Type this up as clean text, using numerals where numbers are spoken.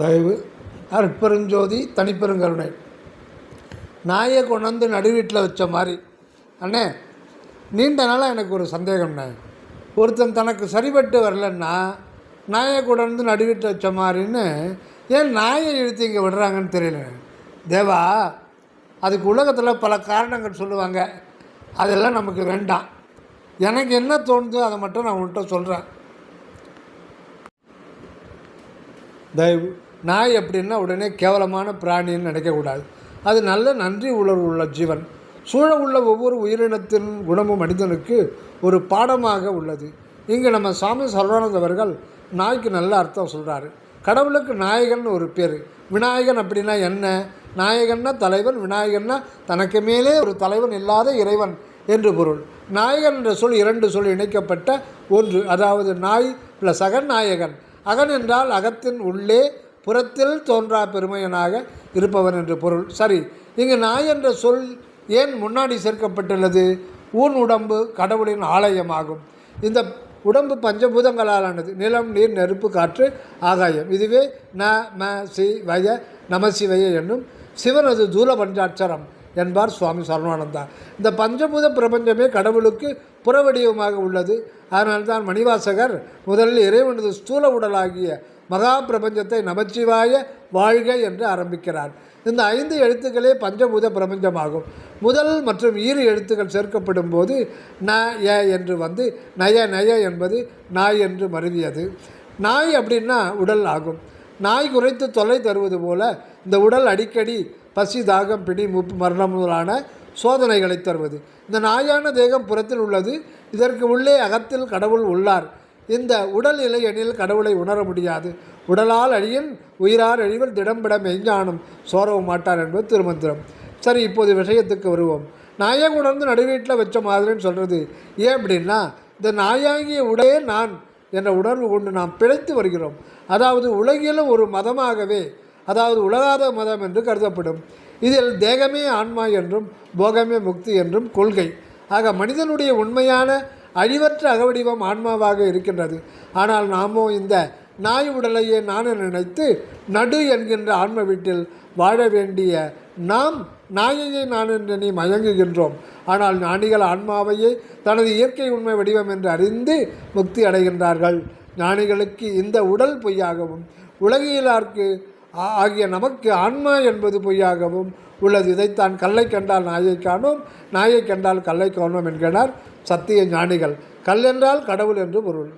தயவு அற்பெருஞ்சோதி தனிப்பெருங்கருணை. நாயை கொண்டாந்து நடுவீட்டில் வச்ச மாதிரி. அண்ணே, நீண்ட நாளாக எனக்கு ஒரு சந்தேகம்ண்ணே. ஒருத்தன் தனக்கு சரிபட்டு வரலன்னா நாயை கொண்டாந்து நடுவீட்டில் வச்ச மாதிரின்னு ஏன் நாயை இழுத்து இங்கே விடுறாங்கன்னு தெரியல தேவா. அதுக்கு உலகத்தில் பல காரணங்கள் சொல்லுவாங்க, அதெல்லாம் நமக்கு வேண்டாம். எனக்கு என்ன தோணுதோ அதை மட்டும் நான் உன்கிட்ட சொல்கிறேன். தயவு நாய் அப்படின்னா உடனே கேவலமான பிராணின்னு நினைக்கக்கூடாது. அது நல்ல நன்றி உணர்வு உள்ள ஜீவன். சூழ உள்ள ஒவ்வொரு உயிரினத்தின் குணமும் மனிதனுக்கு ஒரு பாடமாக உள்ளது. இங்கே நம்ம சாமி சரவணந்தவர்கள் நாய்க்கு நல்ல அர்த்தம் சொல்கிறாரு. கடவுளுக்கு நாயகன் ஒரு பேர். விநாயகன் அப்படின்னா என்ன? நாயகன்னா தலைவன், விநாயகன்னா தனக்கு மேலே ஒரு தலைவன் இல்லாத இறைவன் என்று பொருள். நாயகன் என்ற சொல் இரண்டு சொல் இணைக்கப்பட்ட ஒன்று. அதாவது நாய் ப்ளஸ் அகன் நாயகன். அகன் என்றால் அகத்தின் உள்ளே புறத்தில் தோன்றா பெருமையனாக இருப்பவன் என்று பொருள். சரி, இங்கு நாய் என்ற சொல் ஏன் முன்னாடி சேர்க்கப்பட்டுள்ளது? ஊன் உடம்பு கடவுளின் ஆலயமாகும். இந்த உடம்பு பஞ்சபூதங்களாலானது. நிலம், நீர், நெருப்பு, காற்று, ஆகாயம். இதுவே ந ம சி வய நமசிவய என்னும் சிவனது தூல பஞ்சாட்சரம் என்பார் சுவாமி சரவணானந்தா. இந்த பஞ்சபூத பிரபஞ்சமே கடவுளுக்கு புறவடிவமாக உள்ளது. அதனால்தான் மணிவாசகர் முதலில் இறைவனது ஸ்தூல உடலாகிய மகா பிரபஞ்சத்தை நமச்சிவாய வாழ்க என்று ஆரம்பிக்கிறார். இந்த 5 எழுத்துக்களே பஞ்சபூத பிரபஞ்சமாகும். முதல் மற்றும் ஈறு எழுத்துக்கள் சேர்க்கப்படும் போது ந ய என்று வந்து நய நய என்பது நாய் என்று மருவியது. நாய் அப்படின்னா உடல் ஆகும். நாய் குறைத்து தொல்லை தருவது போல இந்த உடல் அடிக்கடி பசி, தாகம், பிடி, மூப்பு, மரணம் முதலான சோதனைகளை தருவது. இந்த நாயான தேகம் புறத்தில் உள்ளது. இதற்கு உள்ளே அகத்தில் கடவுள் உள்ளார். இந்த உடல் நிலை எனில் கடவுளை உணர முடியாது. உடலால் அழியின் உயிரார் அழிவில் திடம்பிட மெய்ஞானம் சோரவும் மாட்டார் என்பது திருமந்திரம். சரி, இப்போது விஷயத்துக்கு வருவோம். நாயை உணர்ந்து நடுவீட்டில் வச்ச மாதிரின்னு சொல்கிறது ஏன் அப்படின்னா, இந்த நாயாகிய உடையே நான் என்ற உணர்வு கொண்டு நாம் பிழைத்து வருகிறோம். அதாவது உலகிலும் ஒரு மதமாகவே, அதாவது உலகாத மதம் என்று கருதப்படும். இதில் தேகமே ஆன்மா என்றும் போகமே முக்தி என்றும் கொள்கை. ஆக மனிதனுடைய உண்மையான அழிவற்ற அகவடிவம் ஆன்மாவாக இருக்கின்றது. ஆனால் நாமோ இந்த நாய் உடலையே நான் நினைத்து நடு என்கின்ற ஆன்ம வீட்டில் வாழ வேண்டிய நாம் நாயையை நான் என்று மயங்குகின்றோம். ஆனால் ஞானிகள் ஆன்மாவையே தனது இயற்கை உண்மை வடிவம் என்று அறிந்து முக்தி அடைகின்றார்கள். ஞானிகளுக்கு இந்த உடல் பொய்யாகவும் உலகியலார்க்கு ஆகிய நமக்கு ஆன்மா என்பது பொய்யாகவும் உள்ளது. இதைத்தான் கல்லை கண்டால் நாயை காணோம், நாயை கண்டால் கல்லை காணோம் என்கிறார் சத்திய ஞானிகள். கல் என்றால் கடவுள் என்று பொருள்.